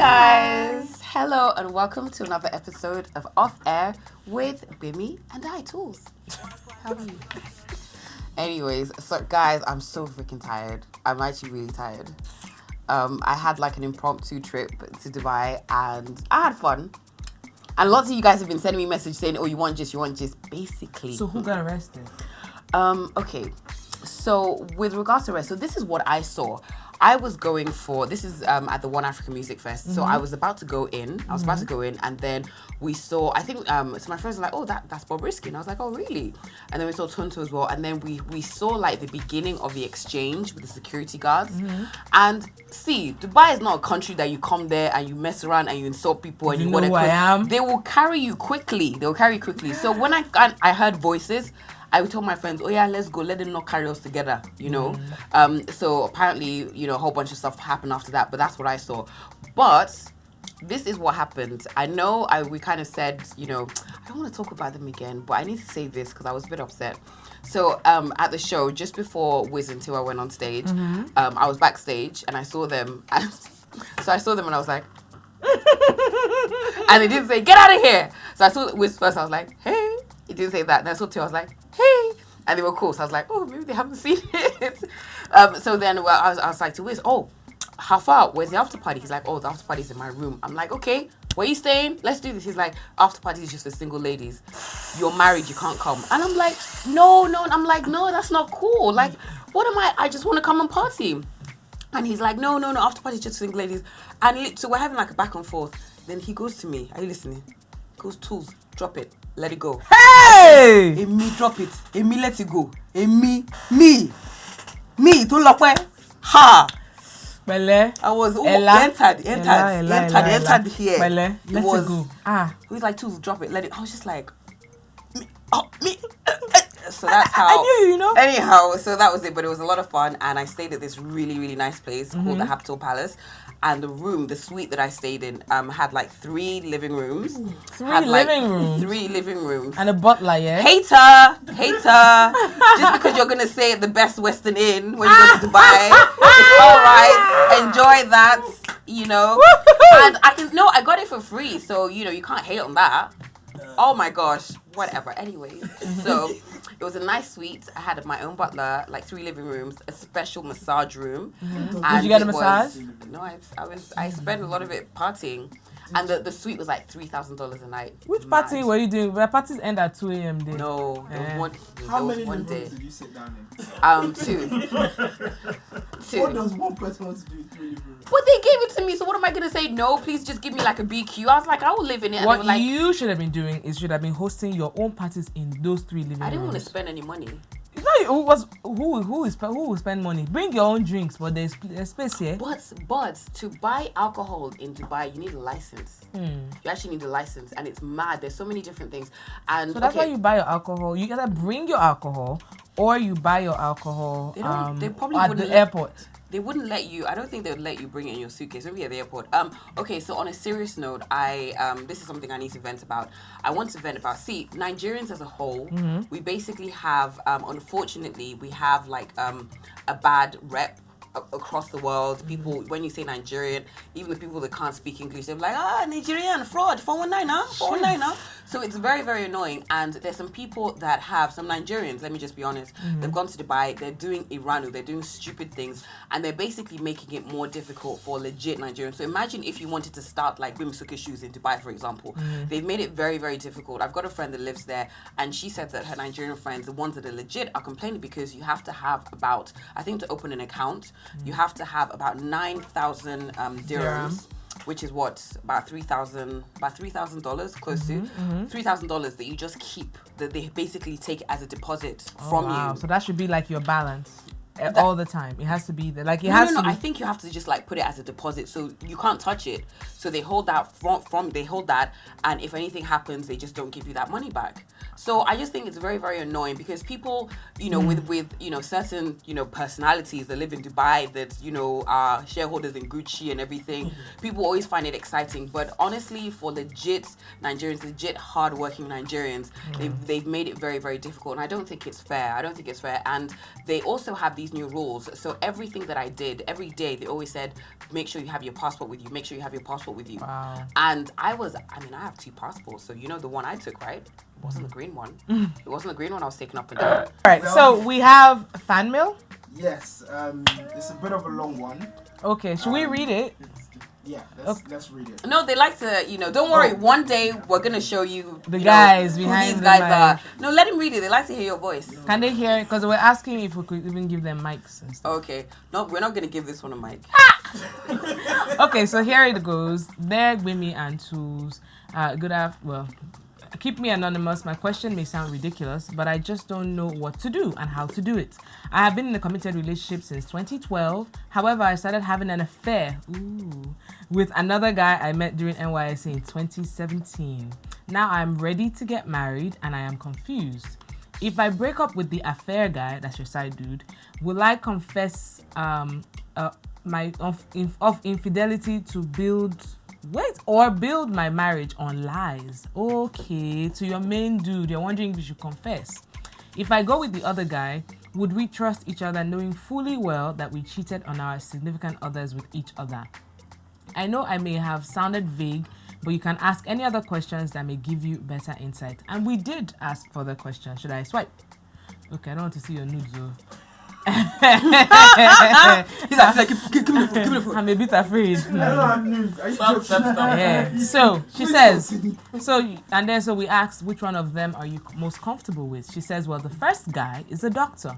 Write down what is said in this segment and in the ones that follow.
guys, hello and welcome to another episode of Off Air with Gbemi and Toolz. How are you? Anyways, so guys, I'm so freaking tired. I'm actually really tired. I had like an impromptu trip to Dubai and I had fun. And lots of you guys have been sending me messages saying, oh, you want gist, basically. So who got arrested? Okay, so with regards to arrest, so this is what I saw. I was going for, this is at the One African Music Fest. Mm-hmm. So I was about to go in. And then we saw, I think, so my friends were like, oh, that's Bobrisky. And I was like, oh, really? And then we saw Tonto as well. And then we saw like the beginning of the exchange with the security guards. Mm-hmm. And see, Dubai is not a country that you come there and you mess around and you insult people and you know who I am? They will carry you quickly. So when I heard voices, I told my friends, oh yeah, let's go. Let them not carry us together, you know. So apparently, you know, a whole bunch of stuff happened after that, but that's what I saw. But this is what happened. I know we kind of said, you know, I don't want to talk about them again, but I need to say this because I was a bit upset. So at the show, just before Wiz and Tiwa went on stage, I was backstage and I saw them. So I saw them and I was like, and they didn't say, get out of here. So I saw Wiz first, I was like, hey. He didn't say that. And I saw Tiwa, I was like, hey. And they were cool. So I was like, oh, maybe they haven't seen it. So then I was like to Wiz, oh, how far? Where's the after party? He's like, oh, the after party's in my room. I'm like, okay, where are you staying? Let's do this. He's like, after party is just for single ladies. You're married, you can't come. And I'm like, no. I'm like, no, that's not cool. Like, what am I just want to come and party. And he's like, no, after party is just for single ladies. And so we're having like a back and forth. Then he goes to me, are you listening? He goes, Tools, drop it. Let it go. Hey! Emi, drop it. Emi, let it go. Emi, me, don't lock me. Ha! Bele. I was entered here. Bele, let it go. He was like, Tools, drop it. Let it. I was just like, me. So that's how. I knew, you know. Anyhow, so that was it. But it was a lot of fun, and I stayed at this really, really nice place called the Hapital Palace. And the suite that I stayed in, had like 3 living rooms. Three living rooms. And a butler, yeah? Hater. Just because you're going to say the best Western Inn when you go to Dubai. It's all right. Enjoy that, you know. And I got it for free. So, you know, you can't hate on that. Oh my gosh. Whatever. Anyways. So it was a nice suite. I had my own butler, like 3 living rooms, a special massage room. Did you get a massage? No, I spent a lot of it partying. And the suite was like $3,000 a night. Which party were you doing? Where parties end at 2 a.m. day? No, How many one day. did you sit down in? 2. What does one person want to do in 3 living rooms? But they gave it to me, so what am I gonna say? No, please just give me like a BQ. I was like, I will live in it. What you should have been doing is should have been hosting your own parties in those 3 living rooms. I didn't want to spend any money. No, who will spend money? Bring your own drinks, but there's space here. But to buy alcohol in Dubai, you need a license. You actually need a license, and it's mad. There's so many different things, and so that's why you buy your alcohol. You gotta bring your alcohol, or you buy your alcohol. They probably at the airport. They wouldn't let you. I don't think they would let you bring it in your suitcase. Maybe at the airport. Okay. So on a serious note, this is something I need to vent about. I want to vent about. See, Nigerians as a whole, we basically have. Unfortunately, we have like a bad rep across the world. People, when you say Nigerian, even the people that can't speak English, they're like, Nigerian fraud, 419. So it's very, very annoying. And there's some people that have, some Nigerians, let me just be honest, they've gone to Dubai, they're doing Iranu, they're doing stupid things, and they're basically making it more difficult for legit Nigerians. So imagine if you wanted to start like Bimsuka shoes in Dubai, for example. They've made it very, very difficult. I've got a friend that lives there, and she said that her Nigerian friends, the ones that are legit, are complaining because you have to have about, I think to open an account, you have to have about 9,000 dirhams. Which is what, about $3,000, close to $3,000 that you just keep, that they basically take as a deposit from you. So that should be like your balance all the time. It has to be there. Like it has to be. I think you have to just like put it as a deposit, so you can't touch it. So they hold that they hold that, and if anything happens, they just don't give you that money back. So I just think it's very, very annoying because people, you know, with you know, certain, you know, personalities that live in Dubai that, you know, are shareholders in Gucci and everything, people always find it exciting. But honestly, for legit Nigerians, legit hardworking Nigerians, they've made it very, very difficult. And I don't think it's fair. And they also have these new rules. So everything that I did, every day, they always said, make sure you have your passport with you. Make sure you have your passport with you. Wow. And I have 2 passports. So you know the one I took, right? It wasn't the green one. It wasn't the green one I was taking up and down. All right, so we have fan mail. Yes, it's a bit of a long one. Okay, should we read it? Yeah, let's read it. No, they like to, don't worry. One day we're going to show you The guys who behind these the guys mic. are. No, let him read it. They like to hear your voice. Can they hear it? Because we're asking if we could even give them mics and stuff. Okay. No, we're not going to give this one a mic. Okay, so here it goes. There, Gbemi and Toolz. Keep me anonymous. My question may sound ridiculous, but I just don't know what to do and how to do it. I have been in a committed relationship since 2012. However, I started having an affair with another guy I met during NYSC in 2017. Now I'm ready to get married and I am confused. If I break up with the affair guy, that's your side dude, will I confess my infidelity to build my marriage on lies? Okay, to your main dude, you're wondering if you should confess. If I go with the other guy, would we trust each other knowing fully well that we cheated on our significant others with each other? I know I may have sounded vague, but you can ask any other questions that may give you better insight. And we did ask further questions. Should I swipe? Okay, I don't want to see your nudes though. He's like, give me the phone. I'm a bit afraid. Stop. Yeah. So she says, so we asked which one of them are you most comfortable with? She says, well, the first guy is a doctor.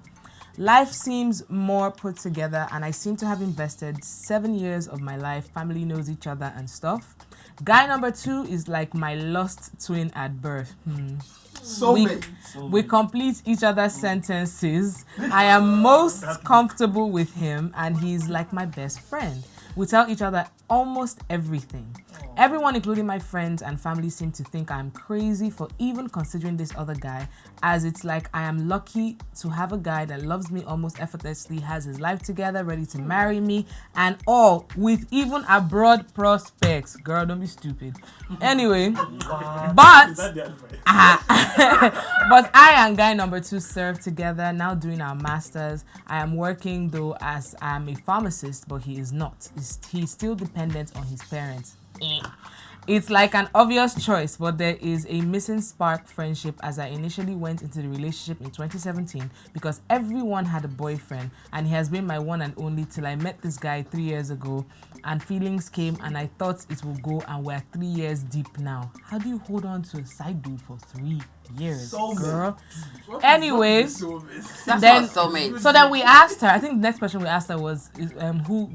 Life seems more put together and I seem to have invested 7 years of my life. Family knows each other and stuff. Guy number 2 is like my lost twin at birth. We complete each other's sentences. I am most comfortable with him and he's like my best friend. We tell each other almost everything. Everyone, including my friends and family, seem to think I'm crazy for even considering this other guy, as it's like I am lucky to have a guy that loves me almost effortlessly, has his life together, ready to marry me, and all with even abroad prospects. Girl, don't be stupid. Anyway, but I and guy number 2 serve together, now doing our masters. I am working though, as I am a pharmacist, but he is not. He's still dependent on his parents. It's like an obvious choice, but there is a missing spark friendship as I initially went into the relationship in 2017 because everyone had a boyfriend and he has been my one and only till I met this guy 3 years ago and feelings came and I thought it would go and we're 3 years deep now. How do you hold on to a side dude for 3 years, girl? Anyways, That's not soulmate. so then we asked her, I think the next question we asked her was, who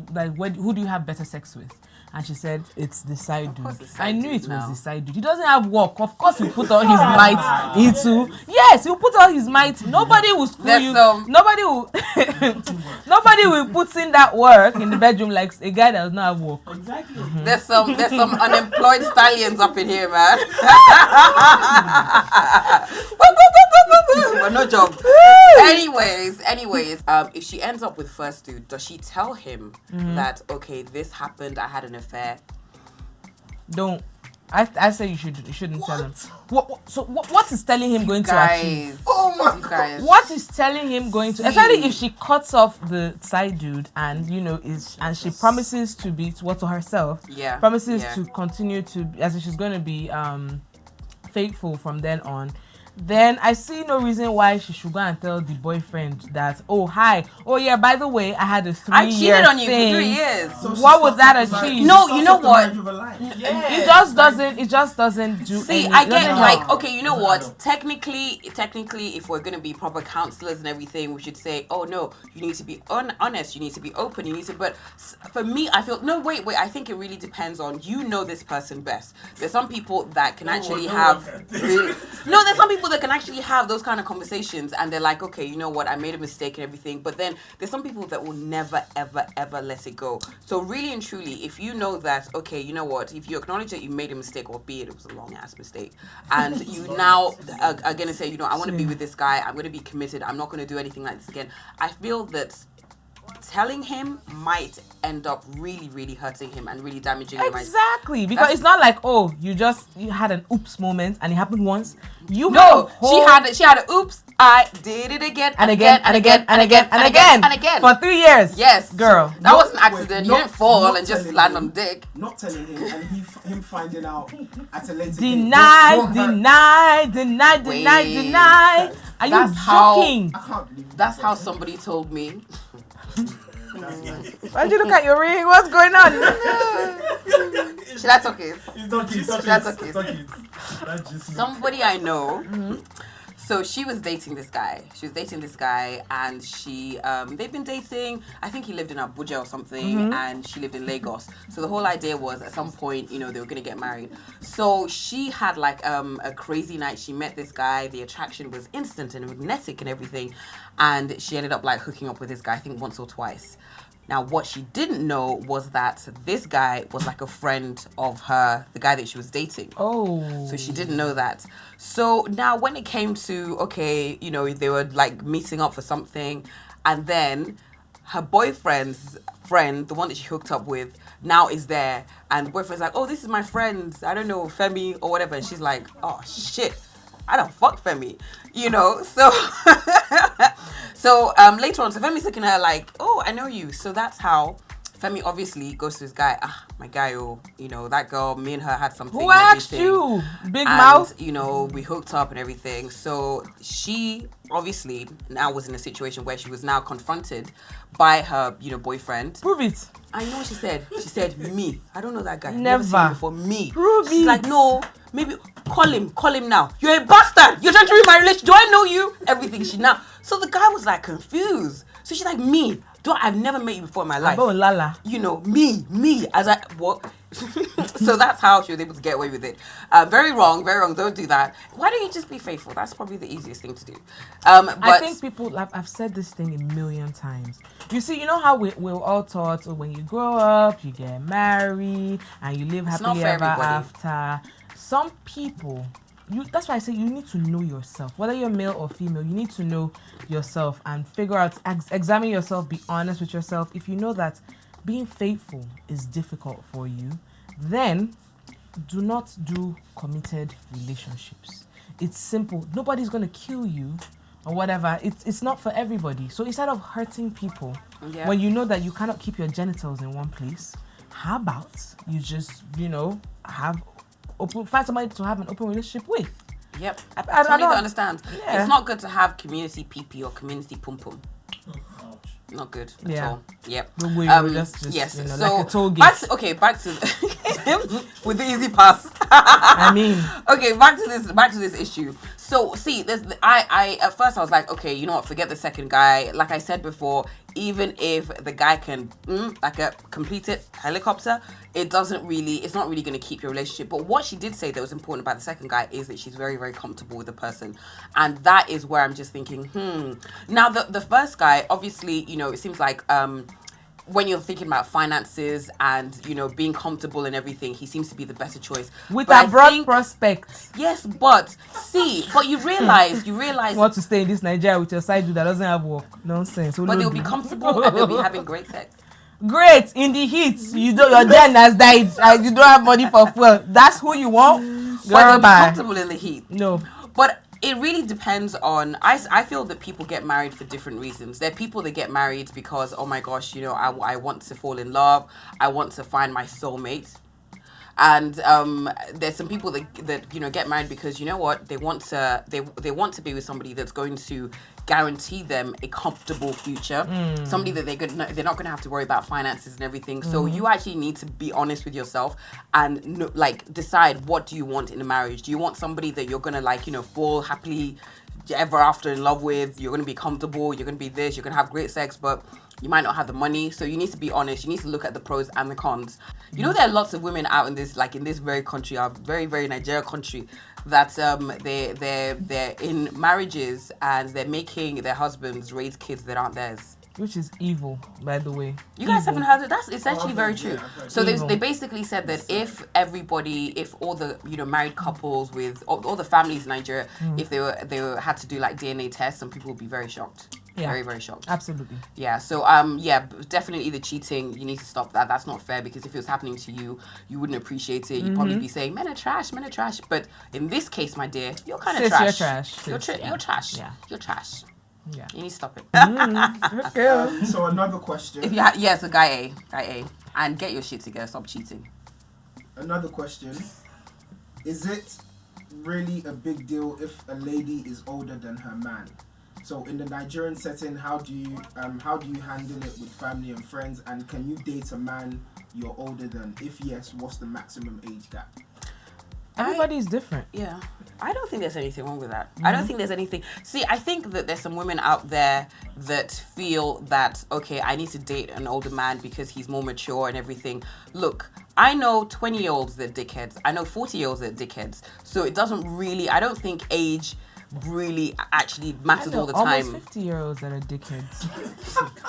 do you have better sex with? And she said, it's the side dude. I knew it was the side dude. He doesn't have work. Of course, he'll put all his might into. Yes, he'll put all his might. Nobody will screw you. Nobody will. Nobody will put in that work in the bedroom like a guy that does not have work. Exactly. Mm-hmm. There's some unemployed stallions up in here, man. But no job. Anyways, if she ends up with first dude, does she tell him that, okay, this happened, I had an affair? Don't. I say you shouldn't tell him. What is telling him going to achieve? Oh my God. What is telling him going to, especially if she cuts off the side dude and and she promises to be to herself. Yeah. Promises to continue to, as if she's going to be faithful from then on. Then I see no reason why she should go and tell the boyfriend that, by the way, I had a 3-year thing. I cheated on you for 3 years. So what would that achieve? No, you know what? It just doesn't do. See, I get okay, you know what? Technically, if we're gonna be proper counselors and everything, we should say, oh no, you need to be honest, you need to be open, you need to. But for me, I feel wait. I think it really depends on this person best. There's some people that can actually have. There's some people that can actually have those kind of conversations and they're like, okay, you know what, I made a mistake and everything, but then there's some people that will never ever let it go. So really and truly, if you know that, okay, you know what, if you acknowledge that you made a mistake, albeit it was a long ass mistake, and you now are gonna say, I want to be with this guy, I'm gonna be committed, I'm not gonna do anything like this again, I feel that telling him might end up really, really hurting him and really damaging him. Exactly, because it's not like, oh, you had an oops moment and it happened once. She had a oops. I did it again and again for 3 years. Yes, girl. That was an accident. You didn't fall and just land on dick. Not telling him and him finding out at a later deny. Are you joking? I can't believe that's how somebody told me. Why'd you look at your ring? What's going on? That's okay. That's okay. Somebody I know. So she was dating this guy. And they've been dating. I think he lived in Abuja or something, and she lived in Lagos. So the whole idea was at some point, they were going to get married. So she had like a crazy night. She met this guy. The attraction was instant and magnetic and everything. And she ended up like hooking up with this guy, I think once or twice. Now, what she didn't know was that this guy was like a friend of her, the guy that she was dating. Oh. So she didn't know that. So now when it came to, they were like meeting up for something, and then her boyfriend's friend, the one that she hooked up with, now is there. And the boyfriend's like, oh, this is my friend, I don't know, Femi or whatever. And she's like, oh, shit, I don't fuck Femi, So... So later on, so Femi's looking at her like, oh, I know you. So that's how Femi obviously goes to his guy. My guy, that girl, me and her had something. Who asked you? Big mouth. We hooked up and everything. So she obviously now was in a situation where she was now confronted by her, boyfriend. Prove it. I know what she said. She said, me. I don't know that guy. Never seen him before. Me. Prove She's it. like, no, maybe call him now. You're a bastard. You're trying to ruin my relationship. Do I know you? Everything. So the guy was like confused. So she's like, me. I've never met you before in my life. Lala. Me. What? So that's how she was able to get away with it. Very wrong. Don't do that. Why don't you just be faithful? That's probably the easiest thing to do. But I think people, I've said this thing a million times. You see, how we're all taught, when you grow up, you get married, and you live happily ever after. Some people... that's why I say you need to know yourself. Whether you're male or female, you need to know yourself and figure out, examine yourself, be honest with yourself. If you know that being faithful is difficult for you, then do not do committed relationships. It's simple. Nobody's going to kill you or whatever. It's not for everybody. So instead of hurting people, when you know that you cannot keep your genitals in one place, how about you just, find somebody to have an open relationship with. Yep. I need to understand. Yeah. It's not good to have community pee or community pum. Not good at all. Yep. Yes. So like a toll gate. back to with the easy pass. Okay, back to this issue. So see, I at first I was like, okay, you know what? Forget the second guy. Like I said before, even if the guy can like a completed helicopter, it's not really going to keep your relationship. But what she did say that was important about the second guy is that she's very, very comfortable with the person, and that is where I'm just thinking, Now the first guy, obviously, it seems like when you're thinking about finances and being comfortable and everything, he seems to be the better choice with a broad prospect. Yes, but you realize you want to stay in this Nigeria with your side dude that doesn't have work. Nonsense. But they'll be comfortable and they'll be having great sex. Great in the heat. Your gen has died and you don't have money for fuel. That's who you want. But they'll be comfortable in the heat. No. But it really depends on... I feel that people get married for different reasons. There are people that get married because, oh my gosh, I want to fall in love. I want to find my soulmate. And there's some people that get married because they want to be with somebody that's going to guarantee them a comfortable future, somebody that they're not going to have to worry about finances and everything. So you actually need to be honest with yourself and decide, what do you want in a marriage? Do you want somebody that you're going to fall happily ever after in love with? You're going to be comfortable, you're going to be this, you're going to have great sex, but you might not have the money. So you need to be honest. You need to look at the pros and the cons. There are lots of women out in this very country, our very, very Nigeria country, that they're in marriages and they're making their husbands raise kids that aren't theirs. Which is evil, by the way. You guys haven't heard it? It's actually very true. So they basically said that if all the married couples with all the families in Nigeria, if they had to do like DNA tests, some people would be very shocked. Very, very shocked. Absolutely. Yeah. So definitely the cheating. You need to stop that. That's not fair, because if it was happening to you, you wouldn't appreciate it. You'd probably be saying, "Men are trash. Men are trash." But in this case, my dear, you're kind of trash. You're trash. You're trash. Yeah. You're trash. Yeah. You need to stop it. Okay. So another question. Yes, a guy A. And get your shit together. Stop cheating. Another question. Is it really a big deal if a lady is older than her man? So in the Nigerian setting, how do you handle it with family and friends? And can you date a man you're older than? If yes, what's the maximum age gap? Everybody's different. Yeah. I don't think there's anything wrong with that. I don't think there's anything. See, I think that there's some women out there that feel that, okay, I need to date an older man because he's more mature and everything. Look, I know 20-year-olds that are dickheads. I know 40-year-olds that are dickheads. So it doesn't really, I don't think age really actually matters all the time. Almost 50-year-olds that are dickheads.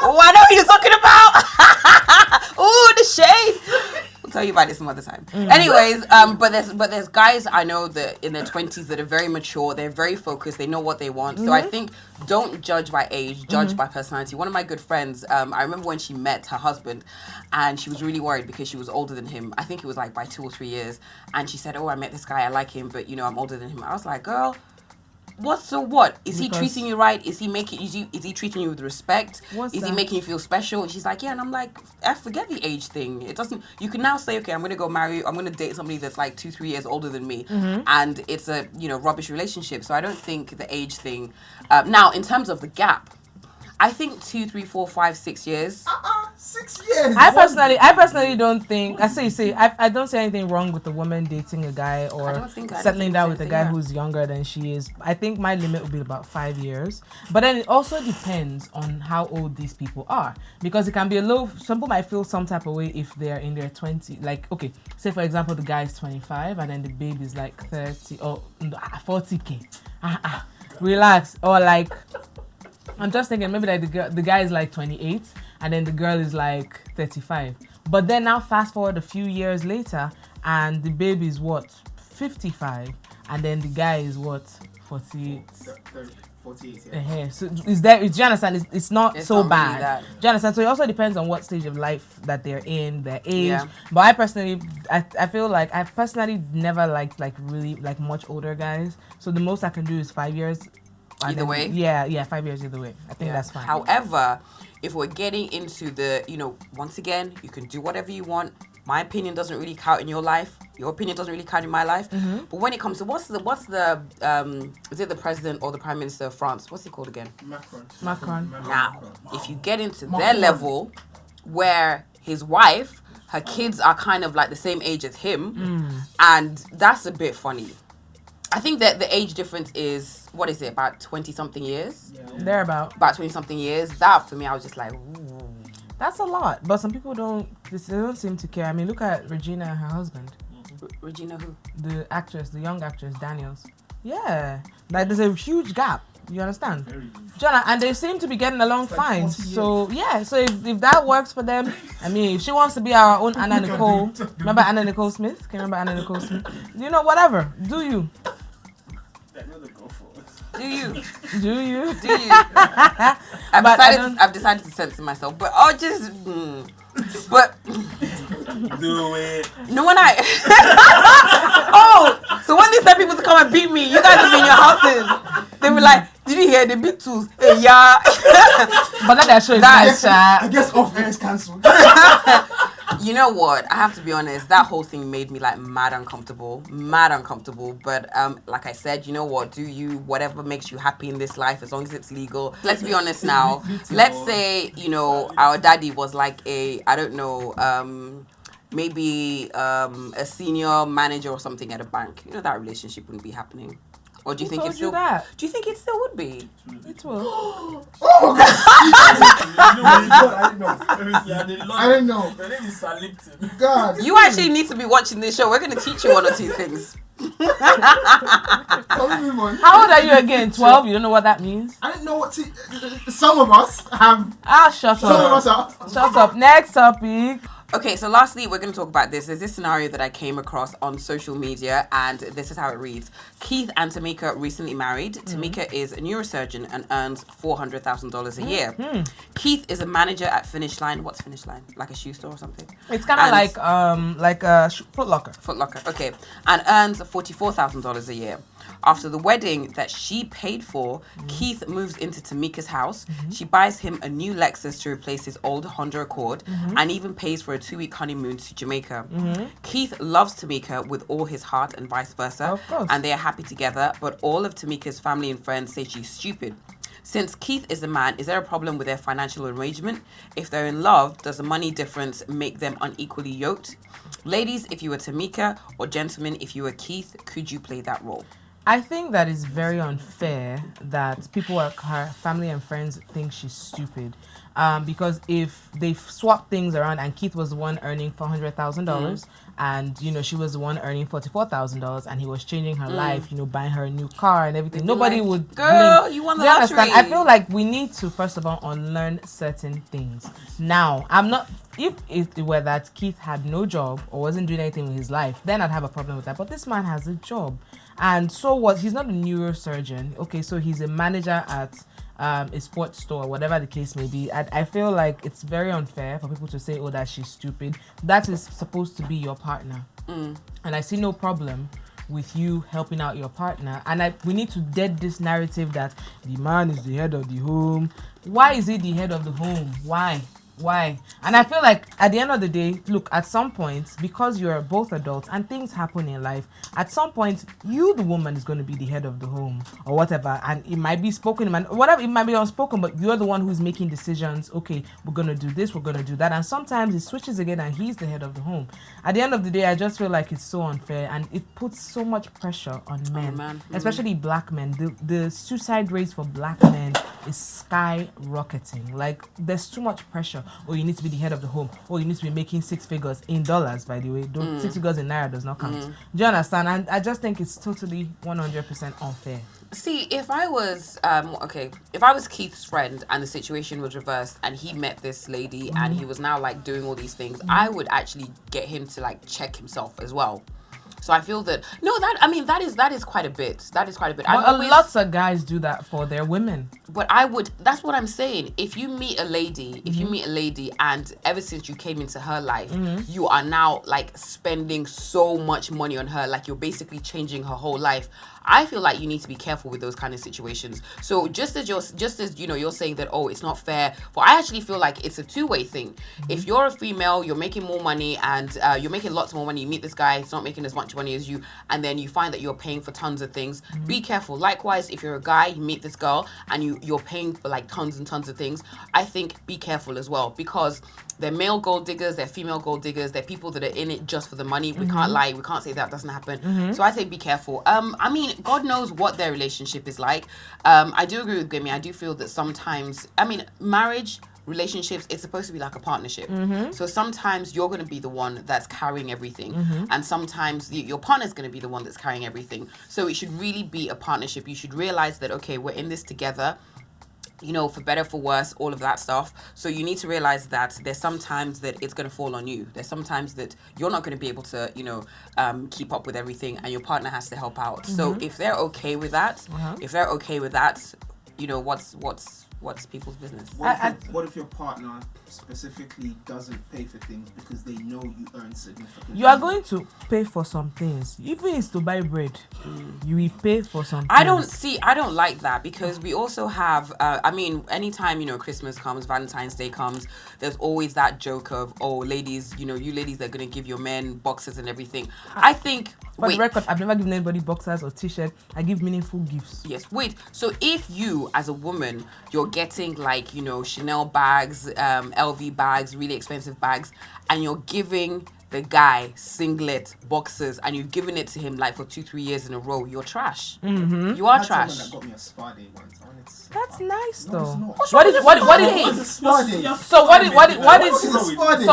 Oh, I know what you're talking about. Oh, the shade. We'll tell you about it some other time. Anyways, but there's guys I know that in their 20s that are very mature. They're very focused. They know what they want. So I think don't judge by age. Judge by personality. One of my good friends, I remember when she met her husband, and she was really worried because she was older than him. I think it was like by 2 or 3 years. And she said, "Oh, I met this guy. I like him, but I'm older than him." I was like, "Girl, what? Is he treating you right? Is he treating you with respect? Is he making you feel special?" And she's like, "Yeah." And I'm like, forget the age thing. It doesn't, you can now say, okay, I'm going to go marry, I'm going to date somebody that's like 2-3 years older than me. And it's a, rubbish relationship. So I don't think the age thing, now in terms of the gap, I think 2, 3, 4, 5, 6 years. 6 years. I personally don't think. I don't see anything wrong with a woman dating a guy or settling down with a guy who's younger than she is. I think my limit would be about 5 years. But then it also depends on how old these people are, because it can be a low. Some people might feel some type of way if they are in their 20s. Like, okay, say for example the guy is 25 and then the babe is like 30 or 40k. Relax. Or like, I'm just thinking maybe like the guy is like 28 and then the girl is like 35. But then now fast forward a few years later and the baby is what? 55 and then the guy is what? 48. 48, yeah. So is there? Do you understand? It's not so not bad. really that. Do you understand? So it also depends on what stage of life that they're in, their age. Yeah. But I personally, I feel like I personally never liked like really like much older guys. So the most I can do is 5 years. Either way? Yeah, 5 years either way. I think that's fine. However, if we're getting into the, once again, you can do whatever you want. My opinion doesn't really count in your life. Your opinion doesn't really count in my life. But when it comes to what's the is it the president or the prime minister of France? What's he called again? Macron. Now, if you get into their level where his wife, her kids are kind of like the same age as him, and that's a bit funny. I think that the age difference is, what is it, about 20-something years? Yeah. Thereabout. About 20-something years. That, for me, I was just like, ooh. That's a lot. But some people they don't seem to care. I mean, look at Regina and her husband. Regina who? The young actress, Daniels. Yeah. Like, there's a huge gap. You understand? Jonah, and they seem to be getting along fine. So, yeah. So, if that works for them, I mean, if she wants to be our own Anna Nicole. Remember Anna Nicole Smith? Can you remember Anna Nicole Smith? Whatever. Do you? Do you? I've decided to censor myself, but I'll just. But. Do it. No, when so when they send people to come and beat me, you guys will be in your houses. They be like, "Did you hear the big tools?" Hey, yeah. But that show is nice. I guess OffAir is cancelled. You know what? I have to be honest. That whole thing made me like mad uncomfortable. But like I said, you know what? Do you whatever makes you happy in this life, as long as it's legal. Let's be honest now. Let's say our daddy was like maybe a senior manager or something at a bank. That relationship wouldn't be happening. Or do you think it still? Do you think it still would be? It will. Oh God! I didn't know. The name is Salipton. God. You actually need to be watching this show. We're going to teach you 1 or 2 things. How old are you again? 12? You don't know what that means? I didn't know what some of us have. Shut Some of up. us are. Shut up. Next topic. Okay, so lastly, we're going to talk about this. There's this scenario that I came across on social media, and this is how it reads. Keith and Tamika recently married. Tamika is a neurosurgeon and earns $400,000 a year. Keith is a manager at Finish Line. What's Finish Line? Like a shoe store or something? It's kind of like a Foot Locker. Foot Locker, okay. And earns $44,000 a year. After the wedding that she paid for, Keith moves into Tamika's house. She buys him a new Lexus to replace his old Honda Accord and even pays for a 2-week honeymoon to Jamaica. Keith loves Tamika with all his heart and vice versa. Of course. And they are happy together, but all of Tamika's family and friends say she's stupid. Since Keith is the man, is there a problem with their financial arrangement? If they're in love, does the money difference make them unequally yoked? Ladies, if you were Tamika, or gentlemen, if you were Keith, could you play that role? I think that is very unfair that people like her family and friends think she's stupid. Because if they swap things around and Keith was the one earning $400,000 and, you know, she was the one earning $44,000 and he was changing her life, you know, buying her a new car and everything, nobody would girl, blink. you won the Do you lottery. understand? I feel like we need to, first of all, unlearn certain things. Now, if it were that Keith had no job or wasn't doing anything with his life, then I'd have a problem with that. But this man has a job. And so what? He's not a neurosurgeon. Okay, so he's a manager at a sports store, whatever the case may be. I feel like it's very unfair for people to say, oh, that she's stupid. That is supposed to be your partner. And I see no problem with you helping out your partner. And we need to dead this narrative that the man is the head of the home. Why is he the head of the home? Why? And I feel like at the end of the day, look, at some point, because you're both adults and things happen in life, at some point, you, the woman, is going to be the head of the home or whatever. And it might be spoken, whatever, it might be unspoken, but you're the one who's making decisions. Okay, we're going to do this, we're going to do that. And sometimes it switches again and he's the head of the home. At the end of the day, I just feel like it's so unfair and it puts so much pressure on men, especially black men. The suicide rates for black men is skyrocketing. Like, there's too much pressure. Or you need to be the head of the home. Or you need to be making 6 figures in dollars, by the way. 6 figures in naira does not count. Do you understand? And I just think it's totally 100% unfair. See, if I was if I was Keith's friend and the situation was reversed and he met this lady and he was now like doing all these things, I would actually get him to like check himself as well. So I feel that that is quite a bit. That is quite a bit. But lots of guys do that for their women. But that's what I'm saying. If you meet a lady, and ever since you came into her life, you are now like spending so much money on her, like you're basically changing her whole life. I feel like you need to be careful with those kind of situations. So just as you're saying that, oh, it's not fair. But I actually feel like it's a two-way thing. If you're a female, you're making more money and you're making lots more money. You meet this guy, he's not making as much money as you, and then you find that you're paying for tons of things. Be careful. Likewise, if you're a guy, you meet this girl and you're paying for like tons and tons of things. I think be careful as well, because they're male gold diggers, they're female gold diggers, they're people that are in it just for the money. We can't lie, we can't say that doesn't happen. So I think be careful. I mean, God knows what their relationship is like. I do agree with Gbemi. I do feel that sometimes, marriage, relationships, it's supposed to be like a partnership. So sometimes you're going to be the one that's carrying everything, and sometimes your partner's going to be the one that's carrying everything. So it should really be a partnership. You should realize that, okay, we're in this together, you know, for better, for worse, all of that stuff. So you need to realize that there's sometimes that it's going to fall on you. There's sometimes that you're not going to be able to, you know, keep up with everything, and your partner has to help out. So if they're okay with that, you know, what's people's business? What if your partner specifically doesn't pay for things because they know you earn significant? You are going to pay for some things. Even if it's to buy bread, you will pay for some things. I don't like that, because we also have, anytime, you know, Christmas comes, Valentine's Day comes, there's always that joke of, oh, ladies, you know, you ladies, they're going to give your men boxes and everything. I think... For the record, I've never given anybody boxers or t-shirts. I give meaningful gifts. Yes, wait. So if you, as a woman, you're getting like, you know, Chanel bags, LV bags, really expensive bags, and you're giving the guy singlet, boxes, and you've given it to him like for 2-3 years in a row, you're trash. You are trash. That got me a spa day once. That's nice though. What did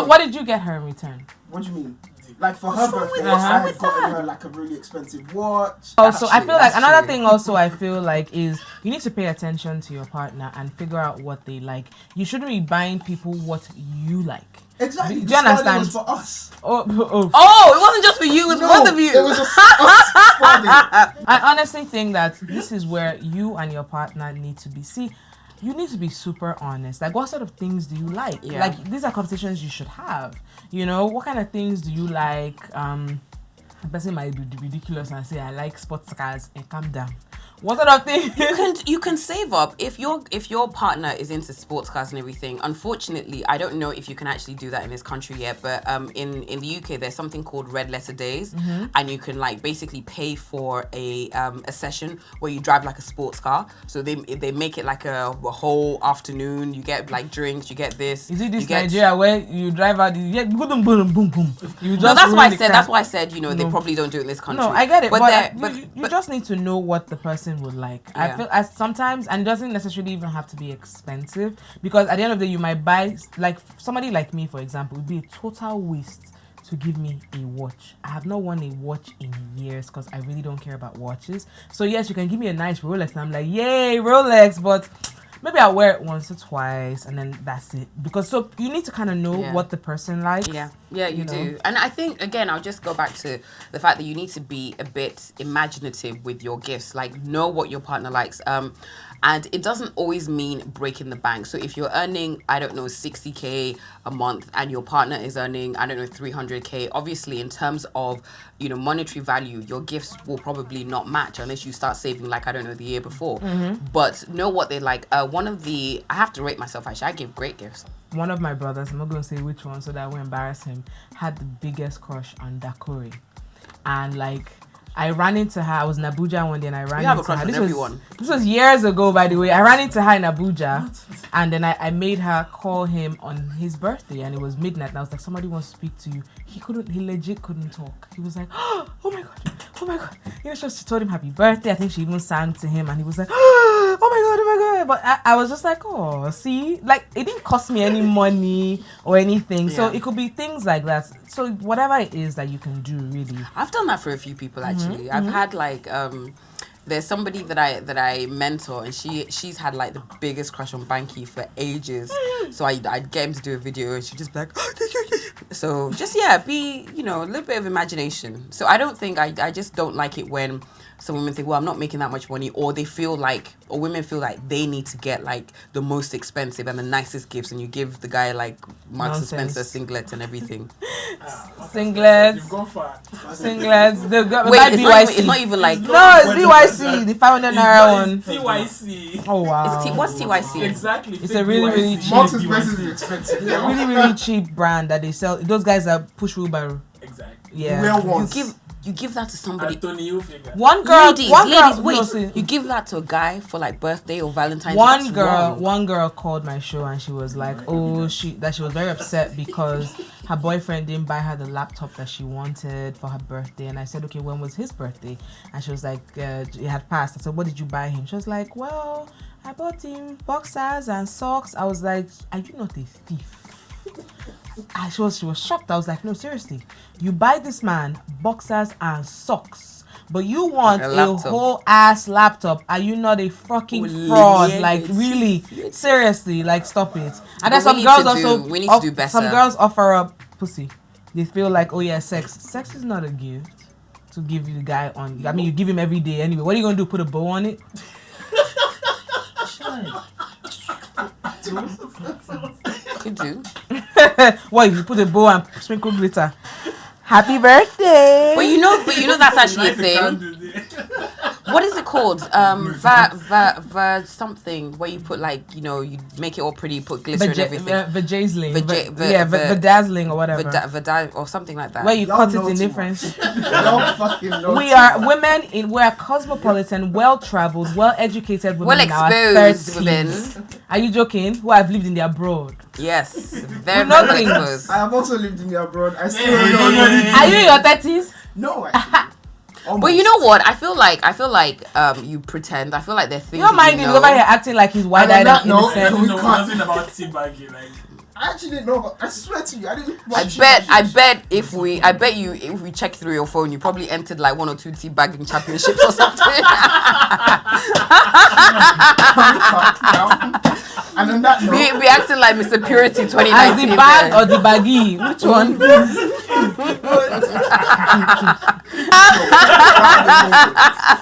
what did you get her in return? What do you mean? like for her birthday, I had gotten her like a really expensive watch. Also, I feel like another thing also I feel like is you need to pay attention to your partner and figure out what they like. You shouldn't be buying people what you like. Exactly. Do you understand? It was for us. Oh, it wasn't just for you, it was both of you. It was just us. I honestly think that this is where you and your partner need to be. See, you need to be super honest. Like, what sort of things do you like? Yeah. Like, these are conversations you should have. You know, what kind of things do you like? The person might be ridiculous and say, I like sports cars, and calm down. What sort of thing? You can save up if your partner is into sports cars and everything. Unfortunately, I don't know if you can actually do that in this country yet, but in the UK there's something called red letter days, and you can like basically pay for a session where you drive like a sports car. So they make it like a whole afternoon. You get like drinks, you get this. Is it this Nigeria where you drive out? You get boom boom boom boom. That's why I said you know they probably don't do it in this country. No, I get it, but you but just need to know what the person would like. Yeah. I feel as sometimes, and it doesn't necessarily even have to be expensive, because at the end of the day you might buy, like somebody like me for example, would be a total waste to give me a watch. I have not worn a watch in years because I really don't care about watches. So yes, you can give me a nice Rolex and I'm like, yay, Rolex, but maybe I'll wear it once or twice and then that's it. Because so you need to kind of know what the person likes. Yeah, you do. And I think, again, I'll just go back to the fact that you need to be a bit imaginative with your gifts. Like, know what your partner likes. And it doesn't always mean breaking the bank. So if you're earning, I don't know, 60K a month and your partner is earning, I don't know, 300K, obviously in terms of, you know, monetary value, your gifts will probably not match unless you start saving like, I don't know, the year before. But know what they like. I have to rate myself actually, I give great gifts. One of my brothers, I'm not going to say which one so that I won't embarrass him, had the biggest crush on Dakori. And like, I ran into her. I was in Abuja one day and I ran into her. This was years ago, by the way. I ran into her in Abuja and then I made her call him on his birthday and it was midnight and I was like, somebody wants to speak to you. He legit couldn't talk. He was like, oh my God. You know, she told him happy birthday. I think she even sang to him and he was like, oh my God. But I was just like, oh, see? Like, it didn't cost me any money or anything. Yeah. So it could be things like that. So whatever it is that you can do, really. I've done that for a few people, actually. I've had, like, there's somebody that I mentor and she's had, like, the biggest crush on Banky for ages. So I'd get him to do a video and she'd just be like, so just, be, you know, a little bit of imagination. So I don't think, I just don't like it when some women think, well, I'm not making that much money, or women feel like they need to get like the most expensive and the nicest gifts, and you give the guy like Marks and Spencer singlets and everything. Singlets. You've gone far. Singlets. It's not even like. No, it's BYC. The 500 naira one. TYC. Oh wow. What's TYC? Exactly. It's a really cheap. Marks and Spencer is expensive. It's a really cheap brand that they sell. Those guys are push wheelbarrow. Exactly. Yeah. You give that to somebody. One girl. Ladies, wait. You give that to a guy for like birthday or Valentine's. One girl called my show and she was like, she was very upset because her boyfriend didn't buy her the laptop that she wanted for her birthday. And I said, okay, when was his birthday? And she was like, it had passed. I said, what did you buy him? She was like, well, I bought him boxers and socks. I was like, are you not a thief? She was shocked. I was like, no, seriously, you buy this man boxers and socks, but you want a whole ass laptop. Are you not a fucking fraud? Like, really, seriously, like, stop it. And then some girls we need to do better. Some girls offer up pussy. They feel like, oh yeah, sex is not a gift to give you the guy on. I mean, you give him every day anyway. What are you gonna do? Put a bow on it? Could do. What, you put a bow and sprinkle glitter? Happy birthday! But you know that's actually a thing. What is it called? Something where you put like, you know, you make it all pretty, put glitter and everything. Bedazzling or whatever. Or something like that. Where you cut it in different. We are women. We are cosmopolitan, well-traveled, well-educated women. Well-exposed women. Are you joking? Who have lived in the abroad? Yes, very exposed. I have also lived in the abroad. I still don't know. Are you in your 30s? No, but you know what? I feel like you pretend. I feel like they're thinking. You don't mind him over here acting like he's wide-eyed and innocent. Nothing about teabagging. Like, I actually didn't know. I swear to you, I didn't. I bet if we check through your phone, you probably entered like 1 or 2 teabagging championships or something. And on that note, we acting like Mr. Purity 2019. As the bag or the baggy? Which one?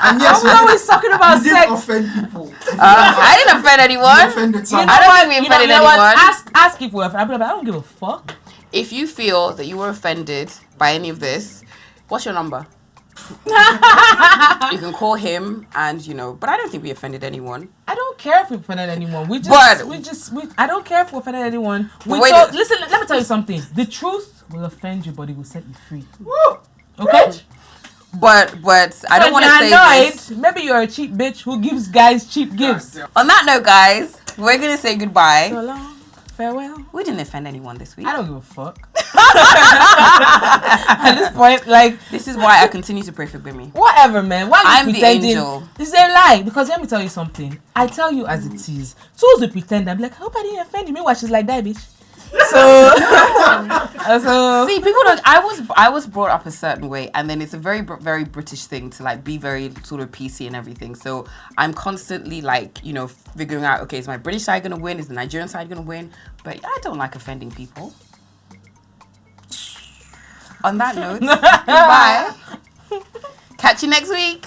and yes, we're always talking about you sex. didn't offend people. I didn't offend anyone. You offended some. I don't think we offended anyone. Ask if we're offended. I don't give a fuck. If you feel that you were offended by any of this, what's your number? You can call him and but I don't think we offended anyone. I don't care if we offended anyone. I don't care if we offended anyone. Listen, let me tell you something. The truth will offend you, but it will set you free. Woo! Okay? But I don't want to say this. Maybe you're a cheap bitch who gives guys cheap gifts. On that note, guys, we're gonna say goodbye. So long. Farewell. We didn't offend anyone this week. I don't give a fuck. At this point, this is why I continue to pray for Gbemi. Whatever, man. Why are you pretending? The angel. This is a lie. Because let me tell you something. I tell you as it is. Toolz will pretend. I'm like, I hope I didn't offend you. Meanwhile, she's like that, bitch. So see, people don't. I was brought up a certain way, and then it's a very very British thing to be very sort of PC and everything. So I'm constantly figuring out, okay, is my British side gonna win? Is the Nigerian side gonna win? But I don't like offending people. On that note, goodbye. Catch you next week.